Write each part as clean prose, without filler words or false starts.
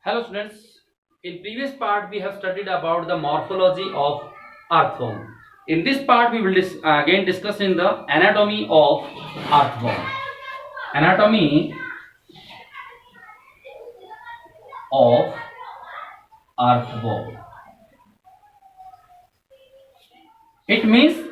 Hello students, in previous part we have studied about the morphology of earthworm. In this part we will again discuss in the anatomy of earthworm. Anatomy of earthworm. It means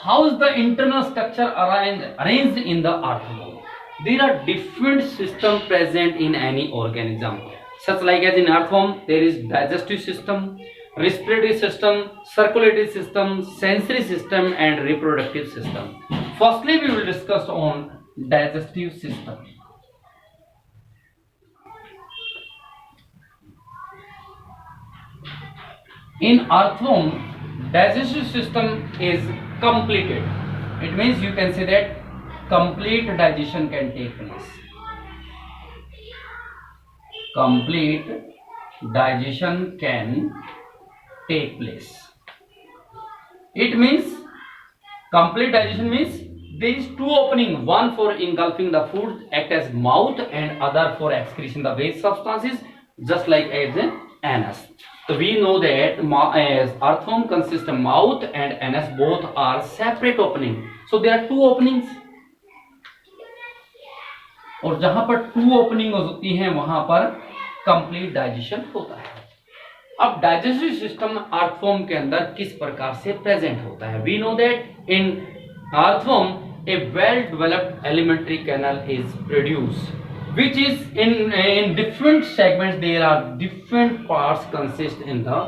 how is the internal structure arranged in the earthworm. There are different systems present in any organism. Such like as in earthworm, there is digestive system, respiratory system, circulatory system, sensory system, and reproductive system. Firstly, we will discuss on digestive system. In earthworm, digestive system is completed. It means you can say that complete digestion can take place. Complete digestion can take place. It means complete digestion means there is two opening, one for engulfing the food act as mouth and other for excretion the waste substances, just like as an anus. So we know that as earthworm consists of mouth and anus, both are separate opening. So there are two openings. और जहां पर to opening होती हैं वहां पर complete digestion होता है. अब डाइजेस्टिव सिस्टम अर्थवर्म के अंदर किस प्रकार से प्रेजेंट होता है. We know that in earthworm a well developed alimentary canal is produced which is in different segments. There are different parts consist in the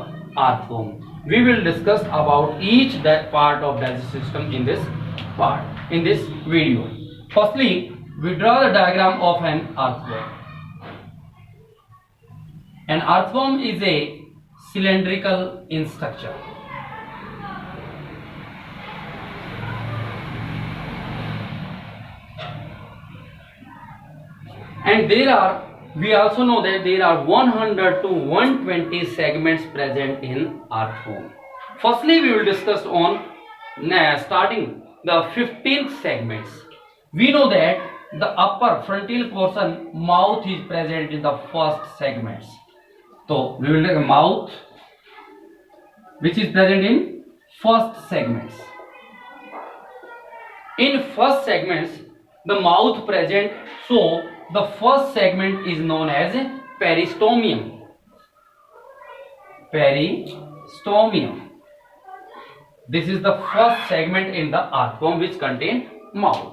earthworm. We will discuss about each that part of digestive system in this video. Firstly, we draw the diagram of an earthworm. An earthworm is a cylindrical in structure. And we also know that there are 100 to 120 segments present in earthworm. Firstly, we will discuss on starting the 15th segments. We know that the upper frontal portion, mouth, is present in the first segments. So we will take a mouth which is present in first segments. In first segments, the mouth present, so the first segment is known as peristomium. Peristomium. This is the first segment in the earthworm which contains mouth.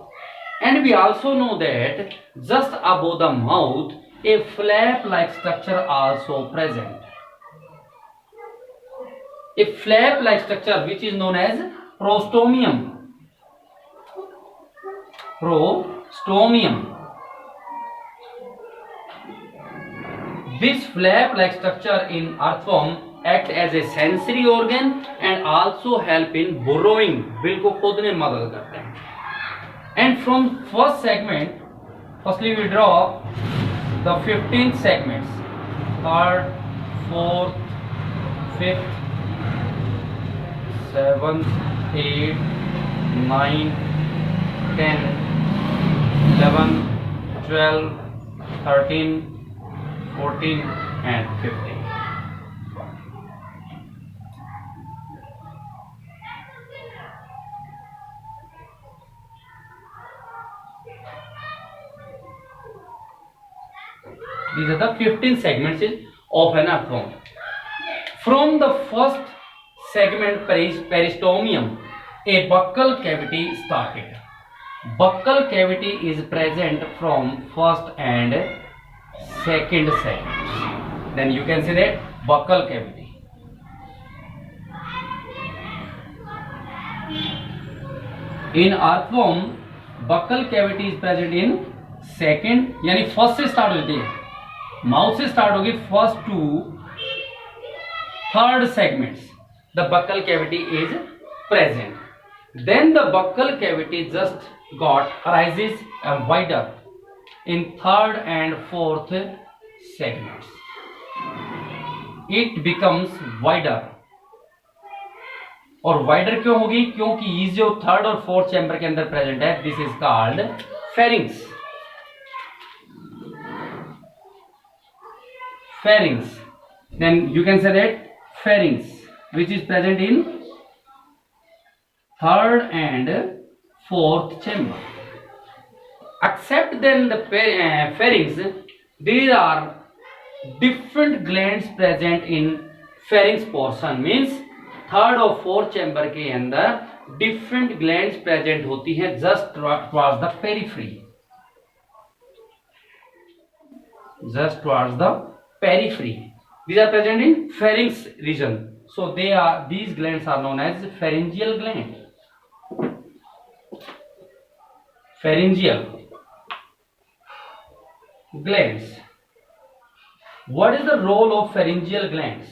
And we also know that just above the mouth, a flap-like structure also present. A flap-like structure which is known as prostomium. Prostomium. This flap-like structure in earthworm act as a sensory organ and also help in burrowing. Bill को खोदने में मदद करते हैं. And from first segment, firstly we draw the 15 segments. Third, fourth, fifth, seventh, eighth, 9, 10, 11, 12, 13, 14 and 15. These are the 15 segments of an earthworm. From the first segment, peristomium, a buccal cavity started. Buccal cavity is present from first and second segment. Then you can say that buccal cavity. In earthworm, buccal cavity is present in second, यानी first से start होती है, mouth से start होगी, first to third segments the buccal cavity is present. Then the buccal cavity just arises wider in third and fourth segments. It becomes wider. और wider क्यों होगी? क्योंकि ये जो थर्ड और फोर्थ चैम्बर के अंदर प्रेजेंट है, this is called pharynx. pharynx, then you can say that pharynx which is present in third and fourth chamber. Except then the pharynx, there are different glands present in pharynx portion, means third और fourth chamber के अंदर different glands present होती हैं just towards the periphery, just towards the periphery. These are present in pharynx region. So these glands are known as pharyngeal gland. Pharyngeal glands. What is the role of pharyngeal glands?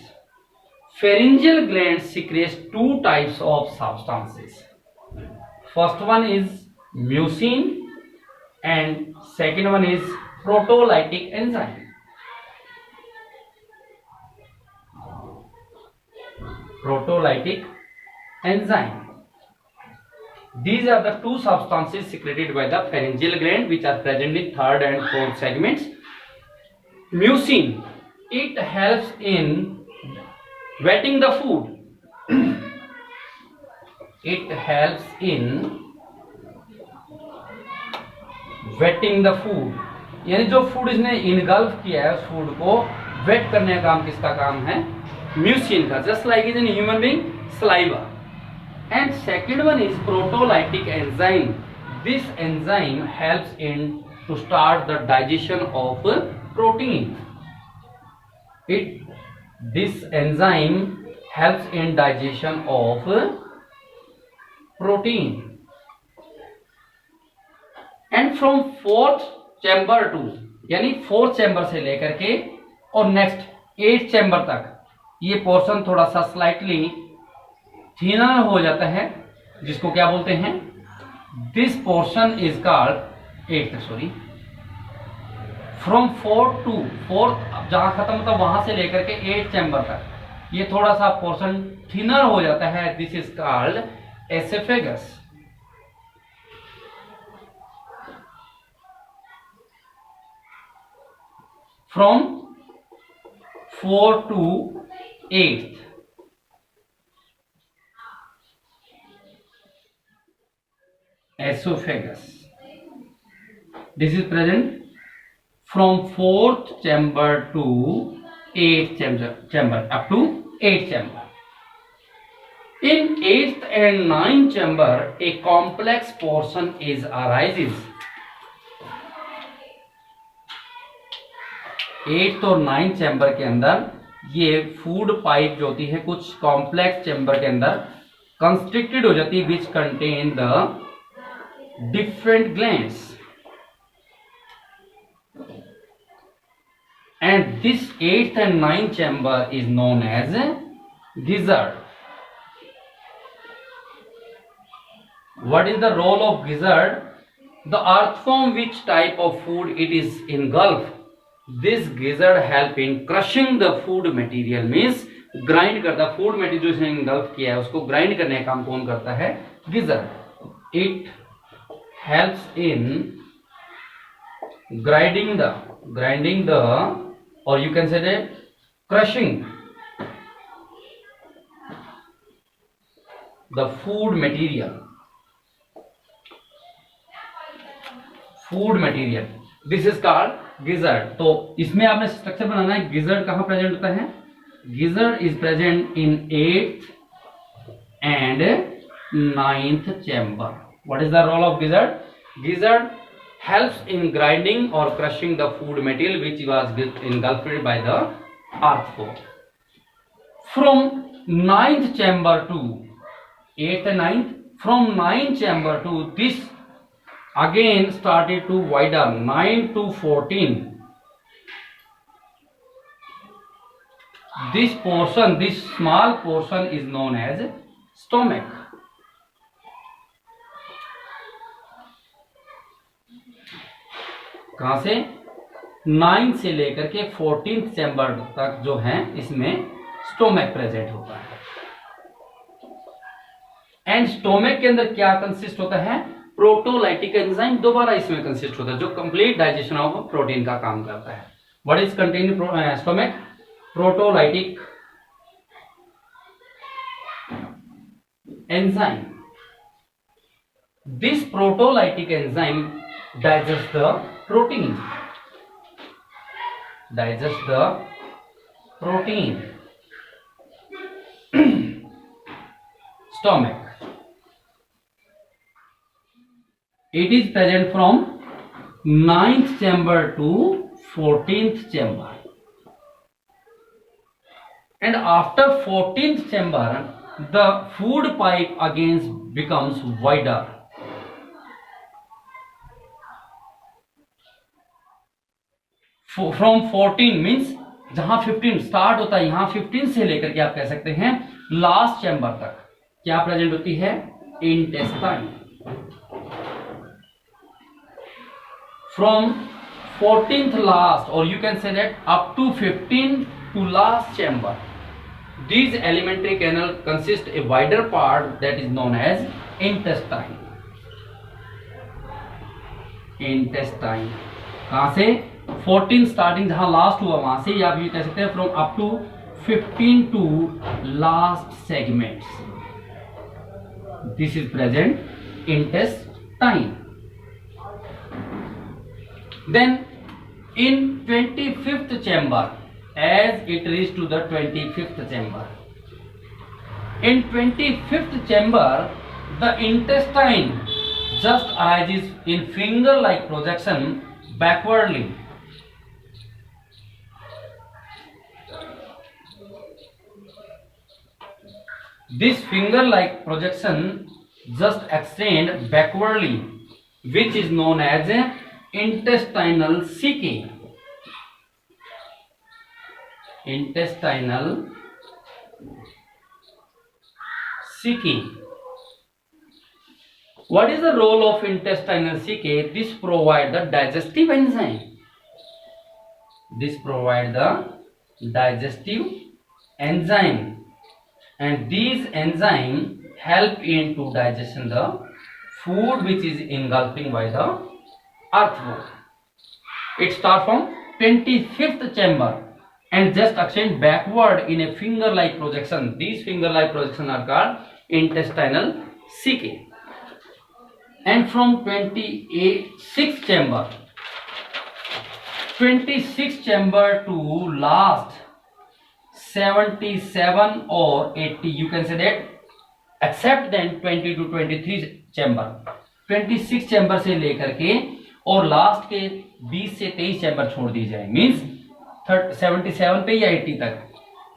Pharyngeal glands secretes two types of substances. First one is mucin and second one is proteolytic enzyme. Proteolytic enzyme. These are the two substances secreted by the pharyngeal gland which are present in third and fourth segments. Mucin, it helps in wetting the food. It helps in wetting the food. यानी जो food इसने engulf किया है उस food को wait करने का काम किसका काम है? म्यूसिन का. Just like is in human being saliva. And second one is proteolytic enzyme. This enzyme helps in to start the digestion of protein. This enzyme helps in digestion of protein. And from fourth chamber to, यानी fourth chamber से लेकर के और next eight chamber तक ये portion थोड़ा सा slightly thinner हो जाता है, जिसको क्या बोलते हैं? This portion is called from fourth to fourth, जहां खत्म होता है वहां से लेकर के एट चैम्बर तक ये थोड़ा सा पोर्शन थिनर हो जाता है. This is called oesophagus. From 4 to 8th. Esophagus. This is present from 4th chamber to 8th chamber up to 8th chamber. In 8th and 9th chamber, a complex portion arises. 8th और 9th chamber के अंदर ये food pipe जो होती है कुछ complex chamber के अंदर कंस्ट्रिक्टेड हो जाती है, which contain the different glands. And this 8th and 9th chamber is known as gizzard. What is the role of gizzard? The earthworm, which type of food it is engulfed. This gizzard help in crushing the food material, means grind करता food material जो इसने engulf किया है उसको grind करने का काम कौन करता है? gizzard. It helps in grinding the or you can say that crushing the food material. This is called gizzard. तो इसमें आपने स्ट्रक्चर बनाना है. gizzard कहाँ प्रेजेंट होता है? gizzard is present in 8th and 9th chamber. What is the role of gizzard? Gizzard helps in grinding or crushing the food material which was engulfed by the earthworm. From 9th chamber to 8th and 9th, from 9th chamber to this again started to widen 9 to 14. This small portion is known as stomach. कहां से? 9 से लेकर के 14th chamber तक जो है इसमें stomach present होता है. एंड स्टोमक के अंदर क्या कंसिस्ट होता है? प्रोटोलाइटिक एंजाइम दोबारा इसमें कंसिस्ट होता है जो कंप्लीट डाइजेशन ऑफ प्रोटीन का काम करता है. What is contained in stomach? Proteolytic enzyme. This proteolytic enzyme digests the protein. Digest the protein. Stomach. It is present from 9th chamber to 14th chamber. And after 14th chamber, the food pipe again becomes wider. From 14 means जहां 15 start होता है, यहां 15 से लेकर के आप कह सकते हैं लास्ट चैम्बर तक क्या प्रेजेंट होती है? Intestine. From 14th last, or you can say that up to 15 to last chamber, these alimentary canal consist a wider part that is known as intestine. Intestine कहां से? 14 स्टार्टिंग जहां last हुआ वहां से, या भी कह सकते हैं from up to 15 to last segments. This is present intestine. Then in 25th chamber, as it reaches to the 25th chamber, in 25th chamber the intestine just arises in finger like projection backwardly. This finger like projection just extend backwardly, which is known as intestinal caecae. Intestinal caecae. What is the role of intestinal caecae? This provide the digestive enzyme. This provide the digestive enzyme, and these enzyme help in to digestion the food which is engulfing by the earthworm. It starts from 25th chamber and just extend backward in a finger-like projection. These finger-like projections are called intestinal caecae. And from 26th chamber, 26th chamber to last 77 or 80, you can say that, except then 20 to 23 chamber. 26 chamber से लेकर के और last के 20 से 23 chamber छोड़ दी जाए, means 77 पे या 80 तक.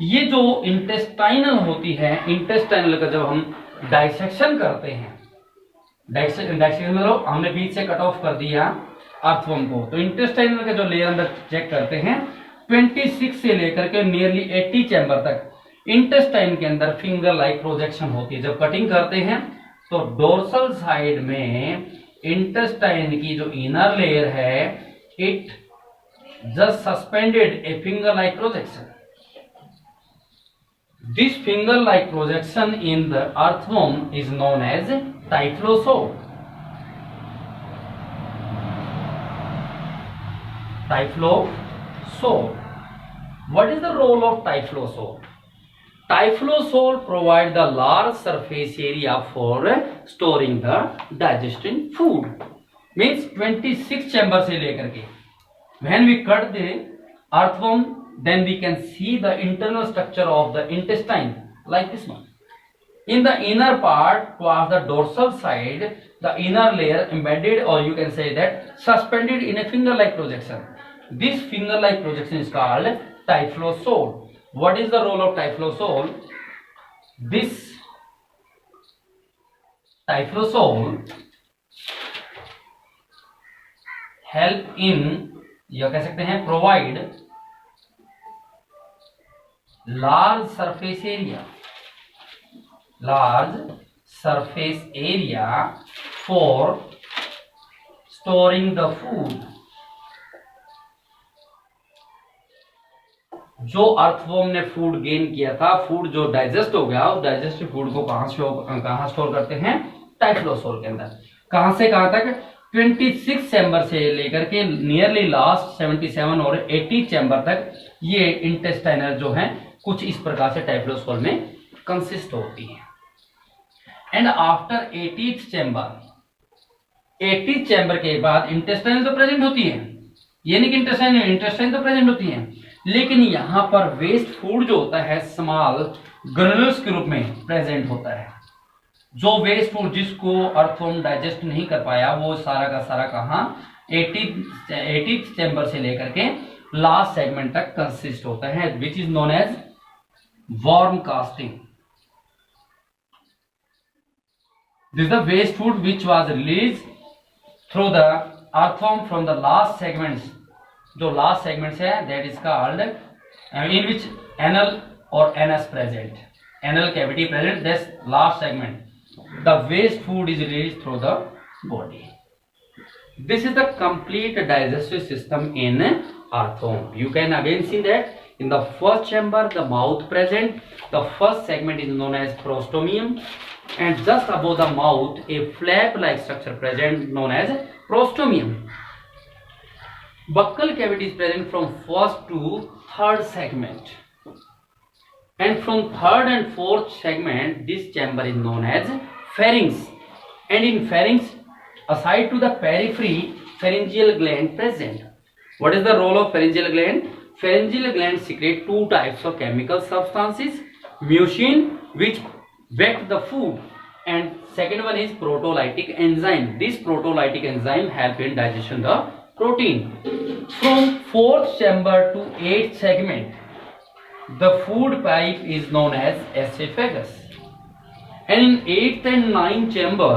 ये जो इंटेस्टाइनल होती है, इंटेस्टाइनल का जब हम डाइसेक्शन करते हैं, डाइसेक्शन मतलब हमने बीच से कट ऑफ कर दिया अर्थवर्म को, तो इंटेस्टाइनल का जो लेयर अंदर चेक करते हैं 26 से लेकर के नियरली 80 चैम्बर तक इंटेस्टाइन के अंदर फिंगर लाइक प्रोजेक्शन होती है. जब कटिंग करते हैं तो डोर्सल साइड में इंटेस्टाइन की जो इनर लेयर है, it just suspended a finger like projection. This finger like projection in the earthworm is known as typhlosole. Typhlosoal. What is the role of typhlosoal? Typhlosoal provide the large surface area for storing the digesting food. Means 26 chamber से लेकर के when we cut the earthworm, then we can see the internal structure of the intestine like this one. In the inner part towards the dorsal side, the inner layer embedded, or you can say that suspended in a finger-like projection. This finger-like projection is called typhlosoal. What is the role of typhlosoal? This typhlosoal help in, या कह सकते हैं provide large surface area for storing the food. जो earthworm ने food gain किया था, food जो digest हो गया, उस डाइजेस्टिव फूड को कहां स्टोर करते हैं? टाइफ्लोसोल के अंदर. कहां से कहां तक? 26 चैम्बर से लेकर के नियरली लास्ट 77 और 80 चैम्बर तक ये इंटेस्टाइनल जो है कुछ इस प्रकार से टाइफ्लोसोल में कंसिस्ट होती है। एंड आफ्टर 80th चैम्बर के बाद इंटेस्टाइनल तो प्रेजेंट होती है, ये नहीं कि इंटेस्टाइन तो प्रेजेंट होती है, लेकिन यहां पर वेस्ट फूड जो होता है स्मॉल ग्रेन्यूल्स के रूप में प्रेजेंट होता है। जो वेस्ट फूड जिसको अर्थवर्म डाइजेस्ट नहीं कर पाया वो सारा का सारा कहां 80th चैम्बर से लेकर के लास्ट सेगमेंट तक कंसिस्ट होता है, which is known as worm casting. This the waste food which was release through the earthworm from the last segments, जो लास्ट सेगमेंट्स है that is called in which anal और anus present, anal cavity present, this last segment the waste food is released through the body. This is the complete digestive system in earthworm. You can again see that in the first chamber the mouth present, the first segment is known as prostomium, and just above the mouth a flap like structure present known as prostomium. Buccal cavity is present from first to third segment, and from third and fourth segment this chamber is known as pharynx, and in pharynx aside to the periphery pharyngeal gland present. What is the role of pharyngeal gland? Pharyngeal gland secrete two types of chemical substances, mucin which wet the food, and second one is proteolytic enzyme. This proteolytic enzyme help in digestion the protein. From fourth chamber to eighth segment the food pipe is known as esophagus. And in 8th and 9th chamber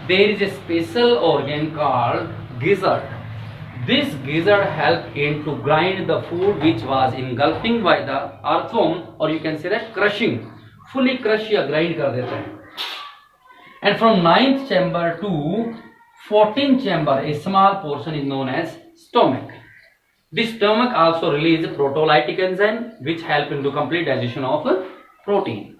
there is a special organ called gizzard. This gizzard help in to grind the food which was engulfing by the earthworm, or you can say that crushing, fully crush या grind कर देते हैं. And from 9th chamber to 14th chamber a small portion is known as stomach. This stomach also release proteolytic enzyme which help in to complete digestion of protein.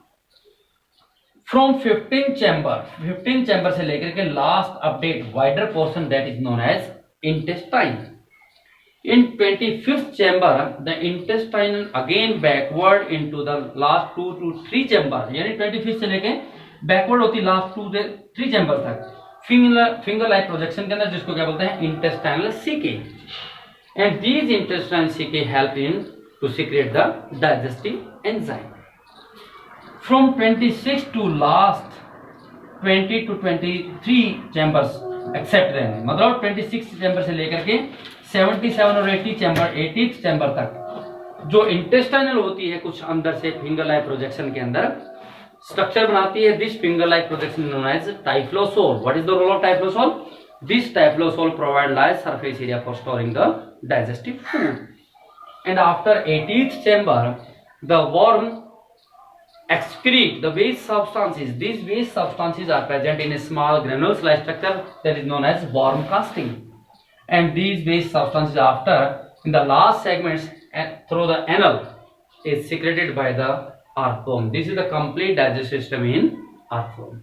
From 15th chamber से लेकर के last update wider portion that is known as intestine. In 25th chamber the intestine again backward into the last 2 to 3 chamber, यानी 25th से लेके backward होती last 2 से 3 chamber तक finger like projection के अंदर, जिसको क्या बोलते हैं intestinal caeca. And these intestinal caeca help in to secrete the digestive enzyme. From 26 to last 20 to 23 chambers except रहेंगे, मतलब 26 चैम्बर से लेकर के 77 और 80 चैम्बर 80th चैम्बर तक जो इंटेस्टाइनल होती है कुछ अंदर से फिंगर लाइक प्रोजेक्शन के अंदर स्ट्रक्चर बनाती है. This finger like projection known as typhlosole. What is the role of typhlosole? This typhlosole provide large surface area for storing the digestive food. And after 80th chamber the worm excrete the waste substances. These waste substances are present in a small granules-like structure that is known as worm casting. And these waste substances after in the last segments through the anal is secreted by the earthworm. This is the complete digestive system in earthworm.